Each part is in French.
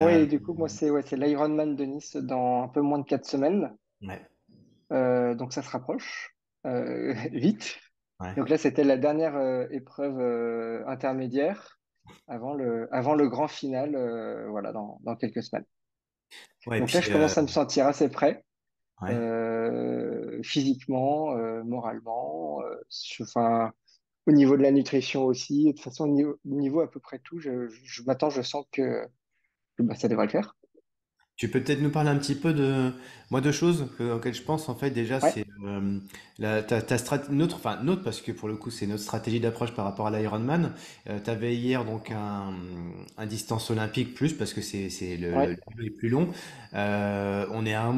Oui, du coup, moi, c'est l'Ironman de Nice dans un peu moins de 4 semaines. Ouais, Donc, ça se rapproche vite. ouais. Donc là, c'était la dernière épreuve intermédiaire avant le grand final, voilà, dans quelques semaines. Ouais, et Donc là, puis, je commence à me sentir assez prêt, ouais. physiquement, moralement, enfin, au niveau de la nutrition aussi. De toute façon, au niveau à peu près tout, je m'attends, je sens que, bah, ça devrait le faire. Tu peux peut-être nous parler un petit peu de moi deux choses auxquelles je pense en fait déjà Ouais, c'est ta notre enfin notre parce que pour le coup c'est notre stratégie d'approche par rapport à l'Ironman. Tu avais hier donc un distance olympique plus parce que c'est le ouais, vélo est plus long. On est à un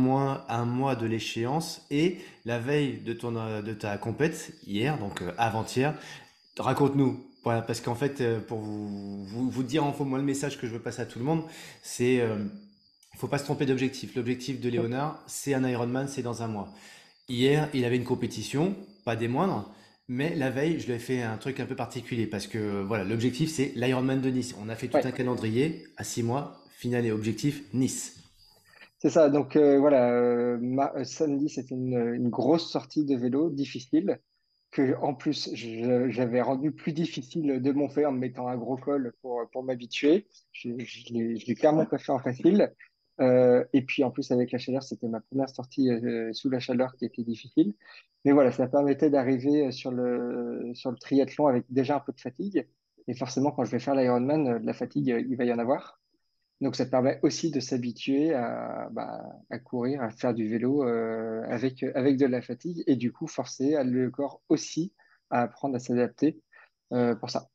mois de l'échéance et la veille de de ta compète hier donc avant-hier. Raconte-nous. Voilà, parce qu'en fait, pour vous dire en faux, moi, le message que je veux passer à tout le monde, c'est faut pas se tromper d'objectif. L'objectif de Léonard, c'est un Ironman, c'est dans un mois. Hier, il avait une compétition, pas des moindres, mais la veille, je lui ai fait un truc un peu particulier parce que voilà, l'objectif, c'est l'Ironman de Nice. On a fait tout un ouais. calendrier à 6 mois, finale et objectif Nice. C'est ça. Donc voilà, samedi, c'était une grosse sortie de vélo, difficile, que en plus j'avais rendu plus difficile de mon fait en me mettant un gros col pour m'habituer. Je l'ai clairement pas fait en facile. Et puis en plus avec la chaleur, c'était ma première sortie sous la chaleur qui était difficile. Mais voilà, ça permettait d'arriver sur le triathlon avec déjà un peu de fatigue. Et forcément, quand je vais faire l'Ironman, de la fatigue, il va y en avoir. Donc, ça te permet aussi de s'habituer à courir, à faire du vélo avec de la fatigue et du coup forcer le corps aussi à apprendre à s'adapter pour ça.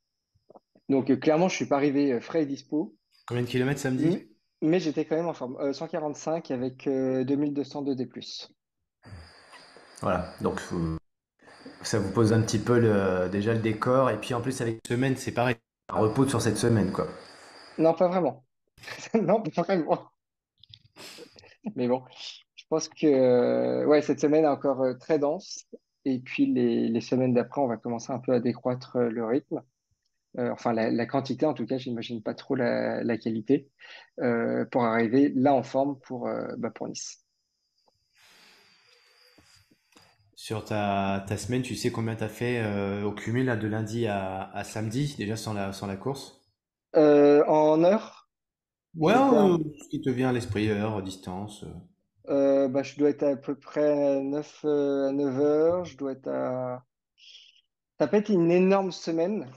Donc, clairement, je suis pas arrivé frais et dispo, Combien de kilomètres samedi? mais, mais j'étais quand même en forme. 145 avec 2202 D+. Voilà, donc ça vous pose un petit peu déjà le décor et puis en plus avec la semaine, c'est pareil, un repos sur cette semaine quoi. Non, pas vraiment. Non, pas vraiment. Mais bon, je pense que ouais, cette semaine est encore très dense. Et puis les semaines d'après, on va commencer un peu à décroître le rythme. Enfin la quantité en tout cas, j'imagine pas trop la qualité, pour arriver là en forme pour Nice. Sur ta semaine, tu sais combien t'as fait au cumul là, de lundi à samedi, déjà sans la course? En heure, Ouais, j'étais ce qui te vient à l'esprit, heure, distance. je dois être à peu près 9 à 9 heures. Je dois être ça peut être une énorme semaine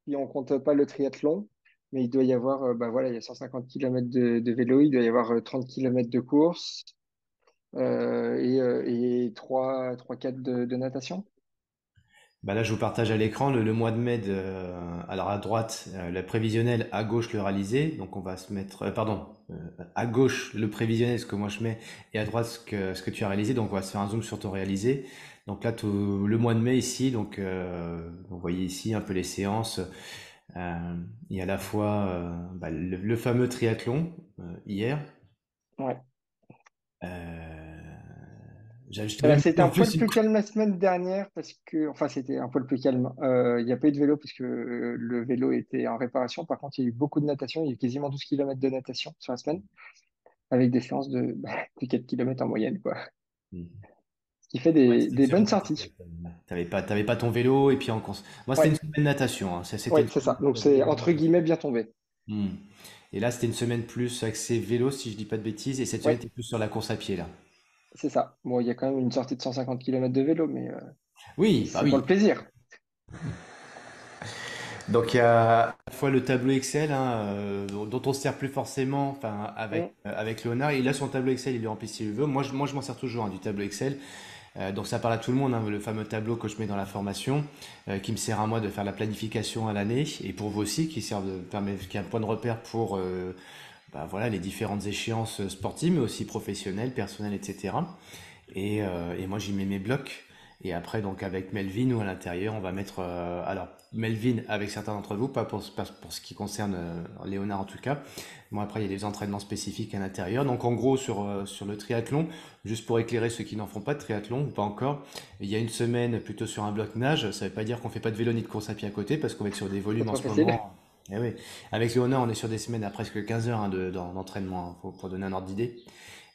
si on compte pas le triathlon, mais il doit y avoir voilà, il y a 150 km de vélo, il doit y avoir 30 km de course et 3-4 de natation. Bah là, je vous partage à l'écran le mois de mai. Alors à droite, le prévisionnel, à gauche le réalisé. Donc on va se mettre, à gauche le prévisionnel, ce que moi je mets, et à droite ce que tu as réalisé. Donc on va se faire un zoom sur ton réalisé. Donc là, le mois de mai ici, donc vous voyez ici un peu les séances. Il y a à la fois le fameux triathlon hier. Ouais. Euh, je te Eh ben, même c'était dit un en poil plus une. plus calme la semaine dernière parce que, enfin, c'était un poil plus calme. Il n'y a pas eu de vélo puisque le vélo était en réparation. Par contre, il y a eu beaucoup de natation. Il y a eu quasiment 12 km de natation sur la semaine avec des séances de 4 km en moyenne, quoi. Ce qui fait Ouais, des, c'était une des bonnes semaine. sorties. T'avais pas ton vélo et puis en course. Moi, c'était une Ouais, semaine natation, hein. C'était ouais, une c'est semaine ça. Donc, c'est entre natation. guillemets bien tombé. Hmm. Et là, c'était une semaine plus axée vélo, si je dis pas de bêtises. Et cette semaine, Ouais, t'es plus sur la course à pied, là. c'est ça. Bon, il y a quand même une sortie de 150 km de vélo, mais Oui, bah c'est pour oui. le plaisir. Donc, il y a à la fois le tableau Excel, hein, dont on se sert plus forcément, enfin, Mm. avec Léonard. Il a son tableau Excel, il le remplit s'il veut. Moi, je m'en sers toujours, hein, du tableau Excel. Donc ça parle à tout le monde, hein, le fameux tableau que je mets dans la formation, qui me sert à moi de faire la planification à l'année, et pour vous aussi, qui est un point de repère pour voilà, les différentes échéances sportives, mais aussi professionnelles, personnelles, etc. Et moi j'y mets mes blocs. Et après, donc avec Melvin ou à l'intérieur, on va mettre... alors, Melvin avec certains d'entre vous, pas pour ce qui concerne Léonard en tout cas. Bon, après, il y a des entraînements spécifiques à l'intérieur. Donc, en gros, sur le triathlon, juste pour éclairer ceux qui n'en font pas de triathlon ou pas encore, il y a une semaine plutôt sur un bloc nage. Ça veut pas dire qu'on fait pas de vélo ni de course à pied à côté, parce qu'on va être sur des Pas volumes en trop ce facile. moment. Eh oui. Avec Léonard, on est sur des semaines à presque 15 heures hein, d'entraînement, hein, pour donner un ordre d'idée.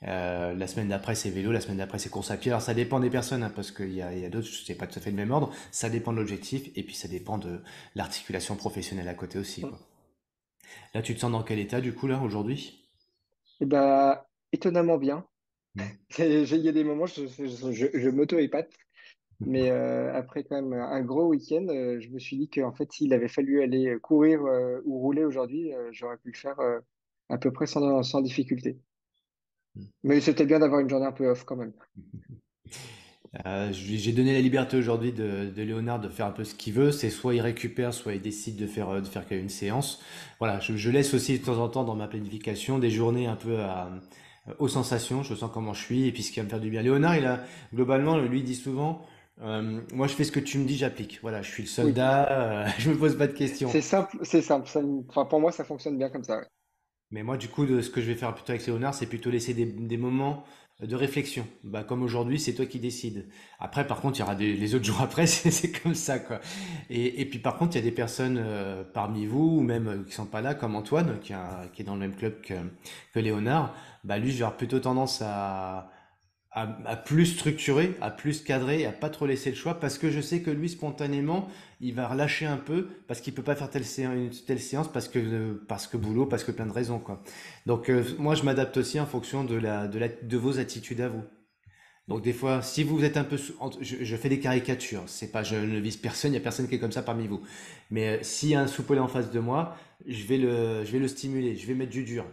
La semaine d'après, c'est vélo, la semaine d'après, c'est course à pied. Alors, ça dépend des personnes, hein, parce qu'il y a d'autres, c'est pas tout à fait le même ordre. Ça dépend de l'objectif, et puis ça dépend de l'articulation professionnelle à côté aussi, quoi. Là, tu te sens dans quel état, du coup, là, aujourd'hui? Et bah, étonnamment bien. Hmm. Il y a des moments, je m'auto-épate. Mais après quand même un gros week-end, je me suis dit qu'en fait, s'il avait fallu aller courir ou rouler aujourd'hui, j'aurais pu le faire à peu près sans difficulté. Mais c'était bien d'avoir une journée un peu off quand même. J'ai donné la liberté aujourd'hui de Léonard de faire un peu ce qu'il veut. C'est soit il récupère, soit il décide de faire qu'une séance. Voilà, je laisse aussi de temps en temps dans ma planification des journées un peu aux sensations. Je sens comment je suis et puis ce qui va me faire du bien. Léonard, globalement, lui il dit souvent, moi je fais ce que tu me dis, j'applique. Voilà, je suis le Oui, soldat, je me pose pas de questions. c'est simple, c'est simple. Enfin, pour moi, ça fonctionne bien comme ça. Ouais. Mais moi, du coup, de ce que je vais faire plutôt avec Léonard, c'est plutôt laisser des moments de réflexion. Bah, comme aujourd'hui, c'est toi qui décides. Après, par contre, il y aura les autres jours après, c'est comme ça, quoi. Et puis, par contre, il y a des personnes parmi vous, ou même qui sont pas là, comme Antoine, qui est dans le même club que Léonard. Bah, lui, je vais avoir plutôt tendance à plus structurer, à plus cadrer, à pas trop laisser le choix, parce que je sais que lui, spontanément, il va relâcher un peu, parce qu'il peut pas faire une telle séance, parce que boulot, parce que plein de raisons, quoi. Donc, moi, je m'adapte aussi en fonction de vos attitudes à vous. Donc, des fois, si vous êtes un peu, je fais des caricatures, c'est pas, je ne vise personne, il y a personne qui est comme ça parmi vous. Mais s'il y a un soupolé en face de moi, je vais le stimuler, je vais mettre du dur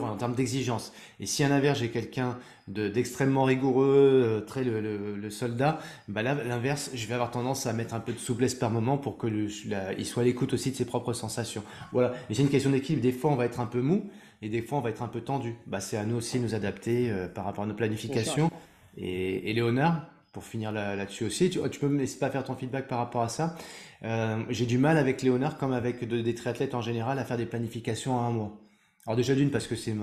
en termes d'exigence. Et si à l'inverse j'ai quelqu'un d'extrêmement rigoureux, très le soldat, bah là l'inverse, je vais avoir tendance à mettre un peu de souplesse par moment pour que il soit à l'écoute aussi de ses propres sensations. Voilà. Et c'est une question d'équilibre. Des fois on va être un peu mou et des fois on va être un peu tendu. Bah c'est à nous aussi de nous adapter par rapport à nos Bien sûr. planifications. Et Léonard, pour finir là-dessus aussi, tu peux me laisser pas faire ton feedback par rapport à ça. J'ai du mal avec Léonard, comme avec des triathlètes en général, à faire des planifications à un mois. Alors déjà d'une parce que c'est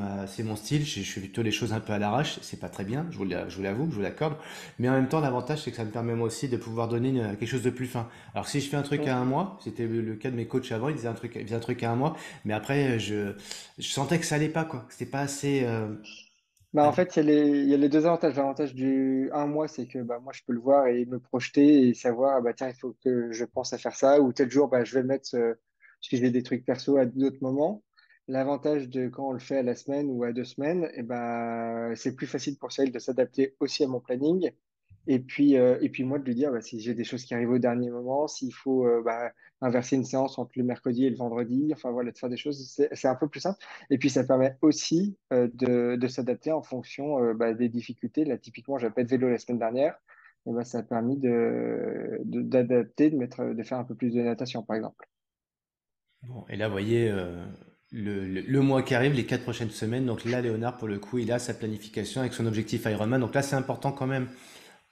mon style, je fais plutôt les choses un peu à l'arrache, c'est pas très bien, je vous l'avoue, je vous l'accorde, mais en même temps l'avantage c'est que ça me permet moi aussi de pouvoir donner quelque chose de plus fin. Alors si je fais un truc à un Mm. mois, c'était le cas de mes coachs avant, ils faisaient un truc à un mois, mais après je sentais que ça allait pas quoi, que c'était pas assez Bah, en adapté. fait, il y a les deux avantages. L'avantage du un mois, c'est que bah, moi, je peux le voir et me projeter et savoir, ah, bah, tiens, il faut que je pense à faire ça, ou tel jour, bah, je vais mettre, si j'ai des trucs perso à d'autres moments. L'avantage de quand on le fait à la semaine ou à 2 semaines, et ben, c'est plus facile pour Cyril de s'adapter aussi à mon planning. Et puis moi, de lui dire, bah, si j'ai des choses qui arrivent au dernier moment, s'il faut bah, inverser une séance entre le mercredi et le vendredi, enfin voilà, de faire des choses, c'est un peu plus simple. Et puis, ça permet aussi de s'adapter en fonction bah, des difficultés. Là, typiquement, j'avais pas de vélo la semaine dernière. Et ben, ça a permis d'adapter, de faire un peu plus de natation, par exemple. Bon, et là, vous voyez, le mois qui arrive, les 4 prochaines semaines. Donc là, Léonard, pour le coup, il a sa planification avec son objectif Ironman. Donc là, c'est important quand même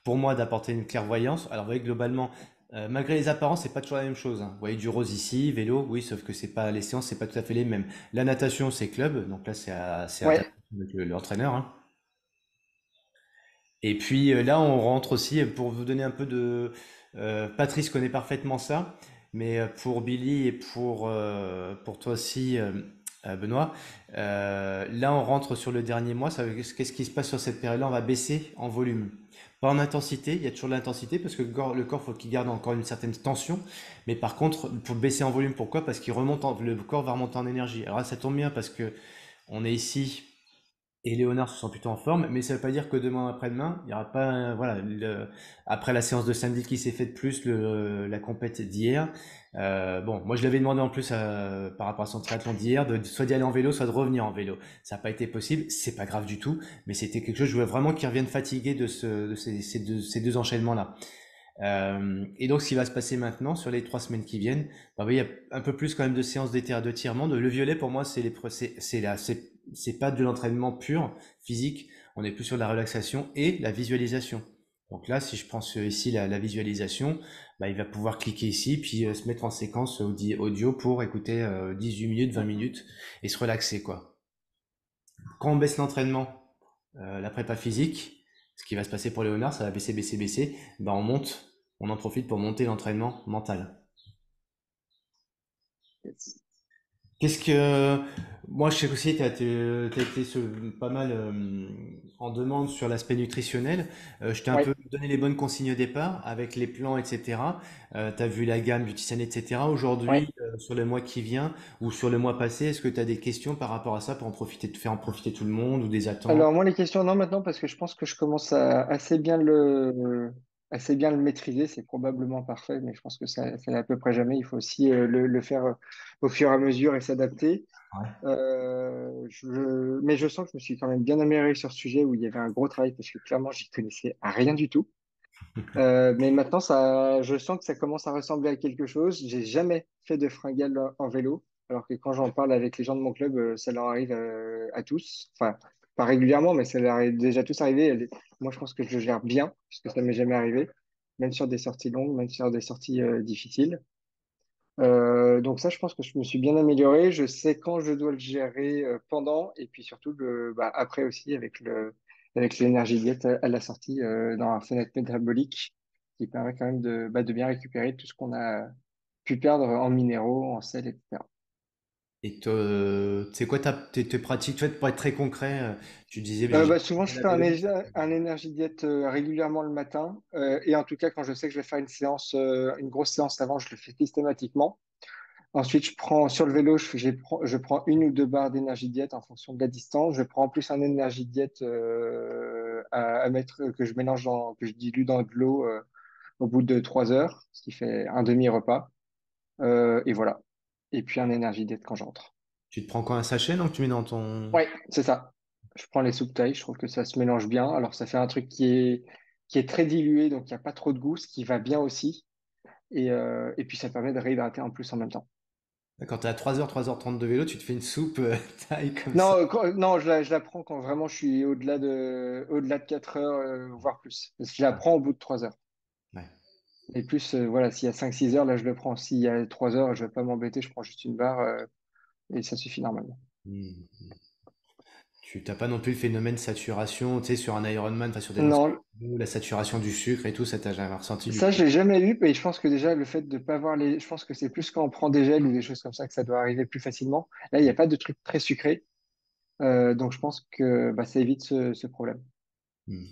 pour moi d'apporter une clairvoyance. Alors, vous voyez, globalement, malgré les apparences, c'est pas toujours la même chose, hein. Vous voyez du rose ici, vélo, oui, sauf que c'est pas les séances, c'est pas tout à fait les mêmes. La natation, c'est club, donc là, c'est adapté Ouais, avec l'entraîneur, hein. Et puis là, on rentre aussi, pour vous donner un peu de... Patrice connaît parfaitement ça, mais pour Billy et pour toi aussi, Benoît, là, on rentre sur le dernier mois. Qu'est-ce qui se passe sur cette période-là? On va baisser en volume. Pas en intensité, il y a toujours de l'intensité parce que le corps faut qu'il garde encore une certaine tension. Mais par contre, pour baisser en volume, pourquoi? Parce le corps va remonter en énergie. Alors là, ça tombe bien parce que on est ici et Léonard se sent plutôt en forme, mais ça veut pas dire que demain après-demain, il y aura pas, voilà, après la séance de samedi qui s'est faite plus la compète d'hier. Bon, moi je l'avais demandé en plus par rapport à son triathlon d'hier, soit d'y aller en vélo, soit de revenir en vélo. Ça n'a pas été possible, c'est pas grave du tout, mais c'était quelque chose, je voulais vraiment qu'il revienne fatigué de ces deux enchaînements-là. Et donc, ce qui va se passer maintenant sur les 3 semaines qui viennent, bah oui, il y a un peu plus quand même de séances d'étirement. Le violet, pour moi, c'est pas de l'entraînement pur physique. On est plus sur la relaxation et la visualisation. Donc là, si je prends ici la visualisation, bah, il va pouvoir cliquer ici, puis se mettre en séquence audio pour écouter 18 minutes, 20 minutes et se relaxer, quoi. Quand on baisse l'entraînement, la prépa physique, ce qui va se passer pour Léonard, ça va baisser, baisser, baisser. Ben on monte, on en profite pour monter l'entraînement mental. Qu'est-ce que moi je sais aussi que t'as été pas mal en demande sur l'aspect nutritionnel. Je t'ai un Ouais. peu donné les bonnes consignes au départ avec les plans, etc. T'as vu la gamme du Tisane, etc. Ouais. Aujourd'hui, sur le mois qui vient ou sur le mois passé, est-ce que tu as des questions par rapport à ça pour en profiter, de faire en profiter tout le monde ou des attentes? Alors moi les questions non maintenant parce que je pense que je commence à assez bien le maîtriser. C'est probablement parfait, mais je pense que ça n'est à peu près jamais. Il faut aussi le faire au fur et à mesure et s'adapter. Mais je sens que je me suis quand même bien amélioré sur ce sujet où il y avait un gros travail parce que clairement j'y connaissais rien du tout. Mais maintenant, je sens que ça commence à ressembler à quelque chose. J'ai jamais fait de fringale en vélo, alors que quand j'en parle avec les gens de mon club, ça leur arrive à tous. Enfin, pas régulièrement, mais ça leur est déjà tous arrivé. Moi, je pense que je le gère bien, puisque ça m'est jamais arrivé, même sur des sorties longues, même sur des sorties difficiles. Donc ça, je pense que je me suis bien amélioré. Je sais quand je dois le gérer pendant, et puis surtout après aussi avec l'énergie diète à la sortie dans la fenêtre métabolique, qui permet quand même de bien récupérer tout ce qu'on a pu perdre en minéraux, en sel, etc. Et c'est quoi tes pratiques? Tu vois, pour être très concret, tu disais, j'ai Souvent, je la fais vélo. un énergie diète régulièrement le matin, et en tout cas, quand je sais que je vais faire une grosse séance avant, je le fais systématiquement. Ensuite, je prends sur le vélo, je prends une ou deux barres d'énergie diète en fonction de la distance. Je prends en plus un énergie diète à mettre que je que je dilue dans de l'eau au bout de 3 heures, ce qui fait un demi-repas. Et voilà. Et puis un énergie diète quand j'entre. Tu te prends quoi, un sachet, donc tu mets dans ton... Ouais, c'est ça. Je prends les soupes tailles. Je trouve que ça se mélange bien. Alors ça fait un truc qui est très dilué, donc il n'y a pas trop de goût, ce qui va bien aussi. Et puis ça permet de réhydrater en plus en même temps. Quand t'es à 3h 30 de vélo, tu te fais une soupe taille comme ça. Non, non, je la prends quand vraiment je suis au-delà de 4 heures, voire plus. Parce que je la prends au bout de 3 heures. Ouais. Et plus, voilà, s'il y a 5 6 heures, là, je le prends. S'il y a 3 heures, je vais pas m'embêter, je prends juste une barre, et ça suffit normalement. Hmm. Tu t'as pas non plus le phénomène de saturation, tu sais, sur un Ironman, enfin sur des lancers, Non, la saturation du sucre et tout, ça t'as jamais ressenti du ça, coup. je l'ai jamais eu, mais je pense que déjà, le fait de pas avoir je pense que c'est plus quand on prend des gels ou des choses comme ça que ça doit arriver plus facilement. Là, il n'y a pas de truc très sucré. Donc, je pense que ça évite ce problème. Hmm.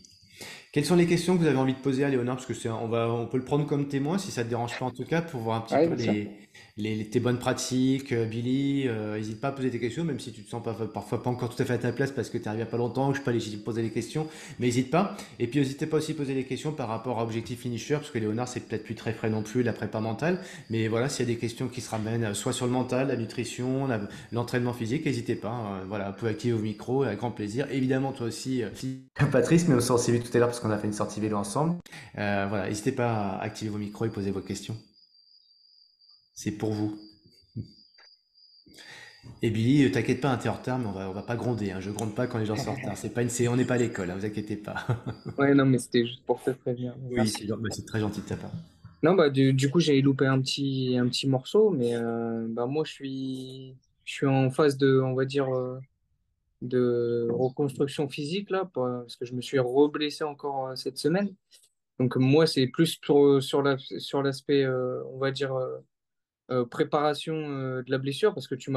Quelles sont les questions que vous avez envie de poser à Léonard? Parce que on peut le prendre comme témoin, si ça te dérange pas en tout cas, pour voir un petit Ouais, peu bien sûr. tes bonnes pratiques. Billy, n'hésite pas à poser tes questions, même si tu te sens pas, parfois pas encore tout à fait à ta place parce que tu arrives il y a pas longtemps, que je suis pas légitime de poser les questions, mais n'hésite pas. Et puis n'hésitez pas aussi à poser des questions par rapport à Objectif Finisher, parce que Léonard c'est peut-être plus très frais non plus, la prépa mentale, mais voilà, s'il y a des questions qui se ramènent, soit sur le mental, la nutrition, l'entraînement physique, n'hésitez pas. Voilà, vous pouvez activer vos micros, avec grand plaisir. Évidemment, toi aussi, Patrice, mais on s'est vu tout à l'heure parce qu'on a fait une sortie vélo ensemble. Voilà, n'hésitez pas à activer vos micros et poser vos questions. C'est pour vous. Et Billy, t'inquiète pas, hein, t'es en retard, mais on va pas gronder. Hein. Je gronde pas quand les gens sont en retard. On n'est pas à l'école, hein, vous inquiétez pas. Ouais, non, mais c'était juste pour te prévenir. Oui, Merci. c'est très gentil de ta part. Non, bah, du coup, j'ai loupé un petit morceau, mais bah, moi, je suis en phase de, on va dire, de reconstruction physique, là, parce que je me suis reblessé encore cette semaine. Donc, moi, c'est plus sur l'aspect, on va dire, préparation de la blessure, parce que Ouais. tu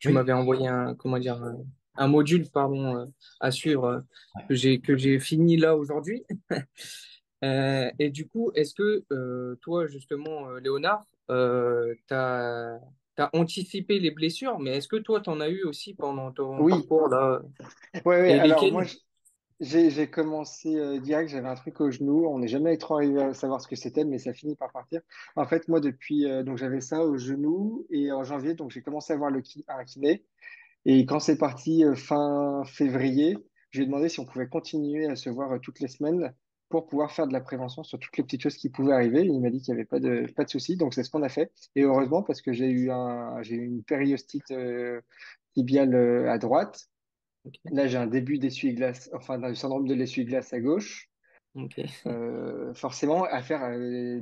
Oui. m'avais envoyé comment dire, un module, pardon, à suivre que j'ai fini là aujourd'hui. Et du coup, est-ce que toi, justement, Léonard, t'as anticipé les blessures, mais est-ce que toi, t'en as eu aussi pendant ton Oui. parcours là? Ouais, ouais. Et Alors, moi, lesquelles? j'ai commencé direct, j'avais un truc au genou. On n'est jamais trop arrivé à savoir ce que c'était, mais ça finit par partir. En fait, moi, donc j'avais ça au genou et en janvier, donc j'ai commencé à voir un kiné. Et quand c'est parti fin février, je lui ai demandé si on pouvait continuer à se voir toutes les semaines pour pouvoir faire de la prévention sur toutes les petites choses qui pouvaient arriver. Il m'a dit qu'il n'y avait pas de souci, donc c'est ce qu'on a fait. Et heureusement, parce que j'ai eu une périostite tibiale à droite. Ok, Là, j'ai un début d'essuie-glace, enfin, d'un syndrome de l'essuie-glace à gauche. ok, Forcément, à faire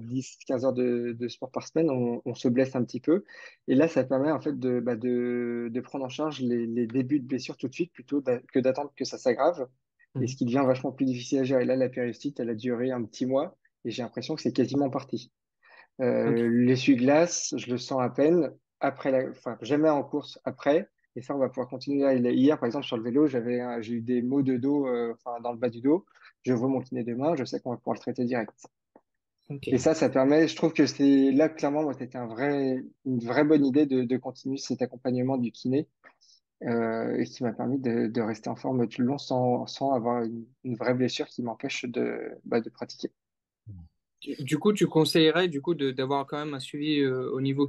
10 15 heures de sport par semaine, on se blesse un petit peu. Et là, ça permet en fait de prendre en charge les débuts de blessure tout de suite plutôt que d'attendre que ça s'aggrave. Et ce Mhm. qui devient vachement plus difficile à gérer. Là, la périostite, elle a duré un petit mois et j'ai l'impression que c'est quasiment parti. Ok, L'essuie-glace, je le sens à peine. après enfin, jamais en course après. Et ça, on va pouvoir continuer. Hier, par exemple, sur le vélo, j'ai eu des maux de dos, enfin, dans le bas du dos. Je vois mon kiné demain, je sais qu'on va pouvoir le traiter direct. Et Ok. ça permet, je trouve que c'est là, clairement, moi, c'était une vraie bonne idée de continuer cet accompagnement du kiné, et qui m'a permis de rester en forme tout le long sans avoir une vraie blessure qui m'empêche de pratiquer. Du coup, tu conseillerais du coup d'avoir quand même un suivi au niveau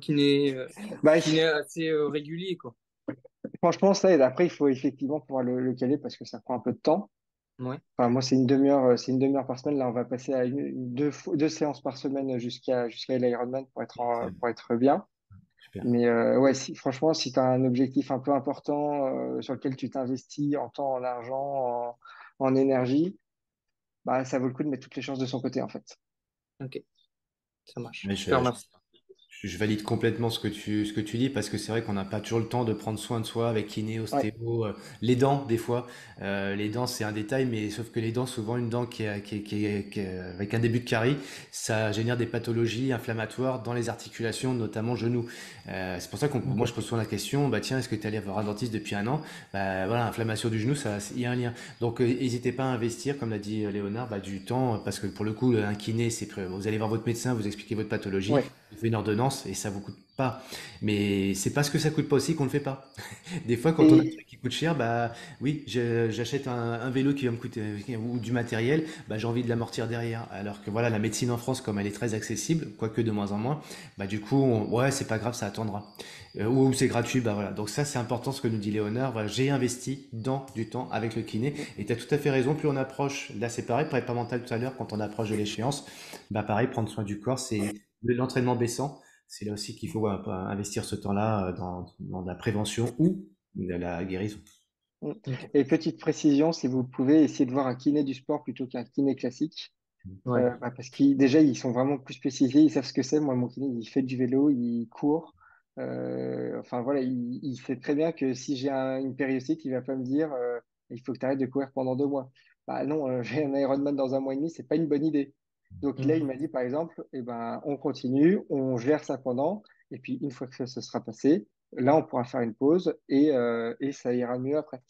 Bah, kiné assez régulier, quoi. franchement, ça aide. Après, il faut effectivement pouvoir le caler parce que ça prend un peu de temps. Ouais. Enfin, moi, c'est une demi-heure par semaine. Là, on va passer à deux séances par semaine jusqu'à l'Ironman pour être bien. Super. Mais ouais, franchement, si tu as un objectif un peu important sur lequel tu t'investis en temps, en argent, en énergie, bah, ça vaut le coup de mettre toutes les chances de son côté, en fait. Ok, ça marche. Mais Je te remercie. je valide complètement ce que tu dis parce que c'est vrai qu'on n'a pas toujours le temps de prendre soin de soi avec kiné, Ouais. ostéo, les dents des fois. Les dents c'est un détail, mais sauf que les dents, souvent une dent qui est avec un début de carie, ça génère des pathologies inflammatoires dans les articulations, notamment genoux. C'est pour ça que moi je Ok. pose souvent la question, bah tiens, est-ce que tu es allé voir un dentiste depuis un an? Bah voilà, inflammation du genou, ça, il y a un lien. Donc n'hésitez pas à investir, comme l'a dit Léonard, bah, du temps, parce que pour le coup, un kiné, vous allez voir votre médecin, vous expliquez votre pathologie, Ouais. il fait une ordonnance et ça vous coûte pas. Mais c'est parce que ça coûte pas aussi qu'on le fait pas. Des fois, quand on a un Et truc qui coûte cher, bah oui, j'achète un vélo qui va me coûter ou du matériel, bah j'ai envie de l'amortir derrière. Alors que voilà, la médecine en France, comme elle est très accessible, quoique de moins en moins, bah du coup, ouais, c'est pas grave, ça attendra. Ou c'est gratuit, bah voilà. Donc ça, c'est important ce que nous dit Léonard. Voilà, j'ai investi dans du temps avec le kiné. Et tu as tout à fait raison, plus on approche, là c'est pareil, prépa mentale tout à l'heure, quand on approche de l'échéance, bah pareil, prendre soin du corps, c'est l'entraînement baissant. C'est là aussi qu'il faut investir ce temps-là dans la prévention ou de la guérison. Ok. et petite précision, si vous pouvez essayer de voir un kiné du sport plutôt qu'un kiné classique. Ouais. Bah, parce qu'ils déjà ils sont vraiment plus spécialisés, ils savent ce que c'est. Moi, mon kiné, il fait du vélo, il court. Enfin voilà, il sait très bien que si j'ai une périostite, il va pas me dire il faut que tu arrêtes de courir pendant 2 mois. Bah non, j'ai un Ironman dans un mois et demi, c'est pas une bonne idée. Donc là, il Mhm. m'a dit par exemple, eh ben, on continue, on gère ça pendant, et puis une fois que ça sera passé, là, on pourra faire une pause et ça ira mieux après.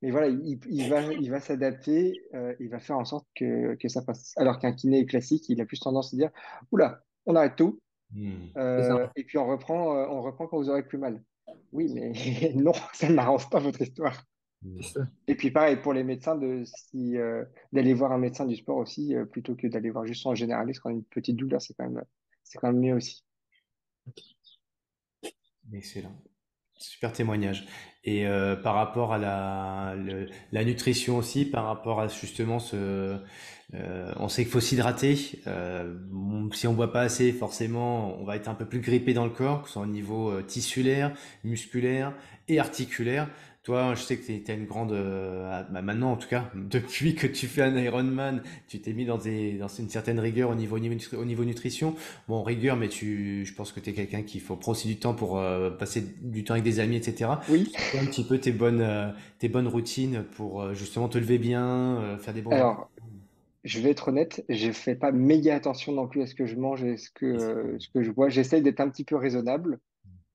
Mais voilà, il va s'adapter, il va faire en sorte que ça passe. Alors qu'un kiné classique, il a plus tendance à dire, oula, on arrête tout, Hmm. C'est ça. et puis on reprend quand vous aurez plus mal. Oui, mais non, ça n'arrange pas votre histoire. C'est Hmm. ça. Et puis pareil pour les médecins, d'aller voir un médecin du sport aussi, plutôt que d'aller voir juste un généraliste quand on a une petite douleur, c'est quand même mieux aussi. Excellent. Super témoignage. Et par rapport à la nutrition aussi, par rapport à justement on sait qu'il faut s'hydrater. Si on boit pas assez, forcément, on va être un peu plus grippé dans le corps, que ce soit au niveau tissulaire, musculaire et articulaire. Toi, je sais que tu as une grande, bah maintenant en tout cas, depuis que tu fais un Ironman, tu t'es mis dans une certaine rigueur au niveau nutrition. Bon, rigueur, mais je pense que tu es quelqu'un qui faut prendre aussi du temps pour passer du temps avec des amis, etc. Oui, C'est quoi un petit peu tes bonnes routines pour justement te lever bien, faire des bons entraînements? alors je vais être honnête, je fais pas méga attention non plus à ce que je mange et ce que je bois. J'essaye d'être un petit peu raisonnable.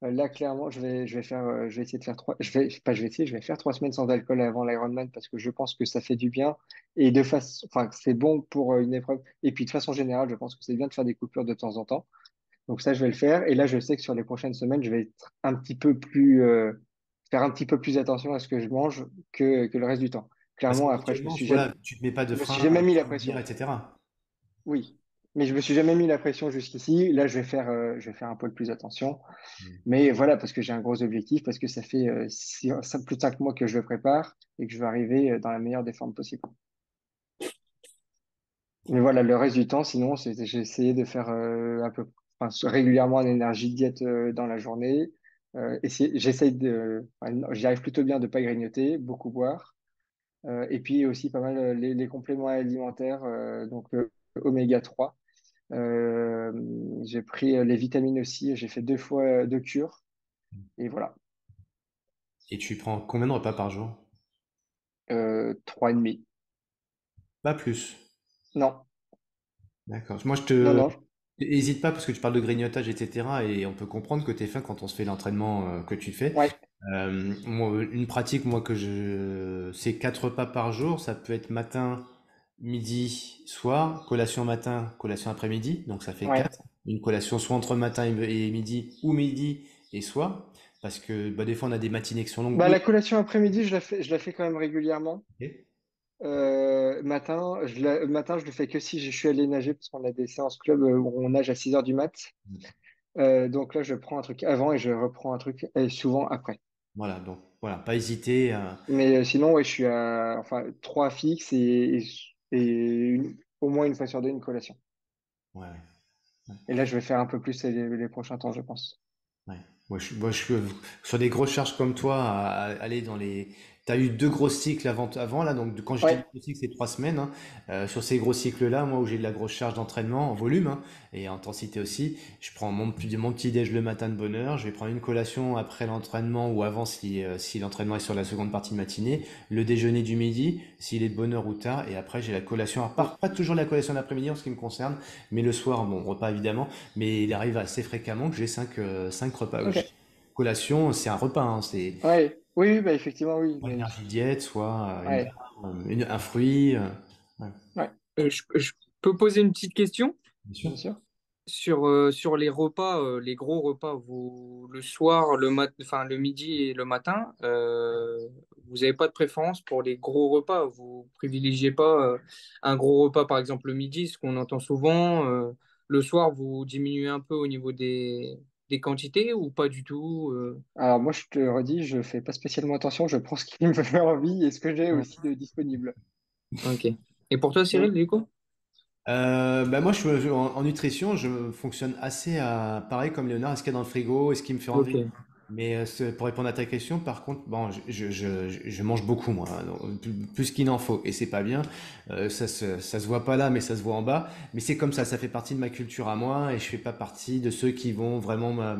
Là, clairement, je vais essayer de faire pas, je vais essayer, je vais faire 3 semaines sans alcool avant l'Ironman parce que je pense que ça fait du bien et enfin, que c'est bon pour une épreuve. Et puis, de façon générale, je pense que c'est bien de faire des coupures de temps en temps. Donc, ça, je vais le faire. Et là, je sais que sur les prochaines semaines, je vais être faire un petit peu plus attention à ce que je mange que le reste du temps. Parce que Clairement, quand après, tu manges, voilà, tu te mets pas de je me suis frein jamais à mis la dire, pression. etc. Oui. Mais je me suis jamais mis la pression jusqu'ici. Là, je vais faire un peu plus attention. Mm. Mais voilà, parce que j'ai un gros objectif, parce que ça fait plus de 5 mois que je le prépare et que je veux arriver dans la meilleure des formes possible. Mais voilà, le reste du temps, sinon, j'ai essayé de faire enfin, régulièrement un énergie diète dans la journée. J'essaye enfin, non, j'y arrive plutôt bien de pas grignoter, beaucoup boire. Et puis aussi pas mal les compléments alimentaires, donc oméga 3. Euh, j'ai pris les vitamines aussi, j'ai fait 2 fois de cure. Et voilà, Et tu prends combien de repas par jour? 3,5. Pas plus. Non, D'accord. non, non. N'hésite pas parce que tu parles de grignotage, etc. Et on peut comprendre que tu es faim quand on se fait l'entraînement que tu fais. Ouais, Une pratique, moi, c'est 4 repas par jour. Ça peut être matin, midi, soir, collation matin, collation après-midi. Donc ça fait ouais. 4. Une collation soit entre matin et midi ou midi et soir. Parce que bah, des fois, on a des matinées qui sont longues. Bah, Oui. la collation après-midi, je la fais quand même régulièrement. Ok. Matin, je le fais que si je suis allé nager, parce qu'on a des séances club où on nage à 6 heures du mat. Donc là, je prends un truc avant et je reprends un truc souvent après. Voilà, donc voilà, pas hésiter. Mais sinon, ouais, je suis à enfin, trois fixes et au moins une fois sur deux, une collation. Ouais, ouais. Et là, je vais faire un peu plus les prochains temps, je pense. Ouais. Moi, je suis sur des grosses charges comme toi, aller dans les. T'as eu 2 gros cycles avant là, donc quand je dis Ouais, gros cycles, c'est 3 semaines, hein. Sur ces gros cycles-là, moi où j'ai de la grosse charge d'entraînement en volume hein, et en intensité aussi, je prends mon petit déj le matin de bonne heure, je vais prendre une collation après l'entraînement ou avant si l'entraînement est sur la seconde partie de matinée, le déjeuner du midi s'il est de bonne heure ou tard, et après j'ai la collation. Alors pas toujours la collation d'après-midi en ce qui me concerne, mais le soir, bon repas évidemment. Mais il arrive assez fréquemment que j'ai 5 repas. ok. Collation, c'est un repas, hein, c'est Ouais, oui, oui, bah, effectivement, oui. soit énergie diète, soit une Ouais, barre, un fruit. Ouais, ouais, Je peux poser une petite question bien sûr. bien sûr. sur les repas, les gros repas, le soir, enfin, le midi et le matin, vous n'avez pas de préférence pour les gros repas? Vous privilégiez pas un gros repas, par exemple le midi, ce qu'on entend souvent. Le soir, vous diminuez un peu au niveau des quantités ou pas du tout? Alors moi, je te redis, je fais pas spécialement attention, je prends ce qui me fait envie et ce que j'ai Ouais. aussi de disponible. Ok. Et pour toi, Cyril, Mm. du coup? Bah moi, en nutrition, je fonctionne assez pareil comme Léonard. Est-ce qu'il y a dans le frigo? Est-ce qu'il me fait envie? Ok. Mais pour répondre à ta question, par contre, bon, je mange beaucoup moi, hein, donc, plus qu'il n'en faut, et c'est pas bien. Ça se voit pas là, mais ça se voit en bas. Mais c'est comme ça fait partie de ma culture à moi, et je fais pas partie de ceux qui vont vraiment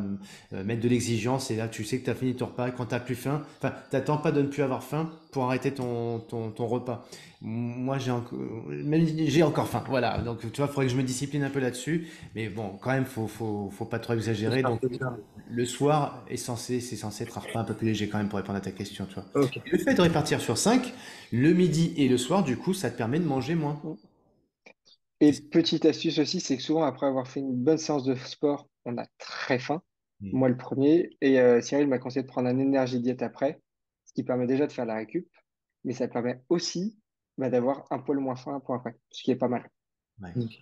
mettre de l'exigence. Et là, tu sais que tu as fini ton repas, quand t'as plus faim, enfin, t'attends pas de ne plus avoir faim pour arrêter ton repas. Moi, j'ai encore faim, voilà. Donc, tu vois, il faudrait que je me discipline un peu là-dessus. Mais bon, quand même, faut pas trop exagérer. Donc, C'est ça. le soir c'est censé être un repas un peu plus léger quand même pour répondre à ta question, tu vois. Ok. Et le fait de répartir sur 5, le midi et le soir, du coup, ça te permet de manger moins. Mm. Et petite astuce aussi, c'est que souvent après avoir fait une bonne séance de sport, on a très faim. Mm. Moi le premier. Et Cyril m'a conseillé de prendre un énergie diète après, ce qui permet déjà de faire la récup, mais ça permet aussi d'avoir un poil moins faim pour après, ce qui est pas mal. Ouais. Ok.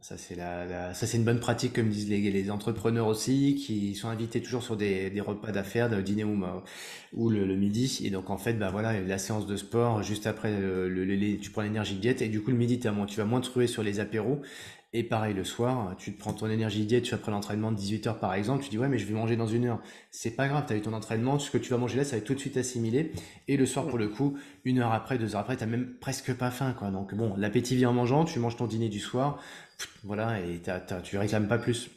Ça, ça, c'est une bonne pratique, comme disent les entrepreneurs aussi, qui sont invités toujours sur des repas d'affaires, de dîner ou le midi. Et donc, en fait, bah voilà, la séance de sport, juste après, tu prends l'énergie diète. Et du coup, le midi, tu vas moins te trouver sur les apéros. Et pareil, le soir, tu te prends ton énergie diète, tu après l'entraînement de 18 heures par exemple, tu dis, ouais, mais je vais manger dans 1 heure. C'est pas grave, tu as eu ton entraînement, ce que tu vas manger là, ça va être tout de suite assimilé. Et le soir, Mm. pour le coup, 1 heure après, 2 heures après, t'as même presque pas faim, quoi. Donc bon, l'appétit vient en mangeant, tu manges ton dîner du soir. Voilà, et tu réclames pas plus.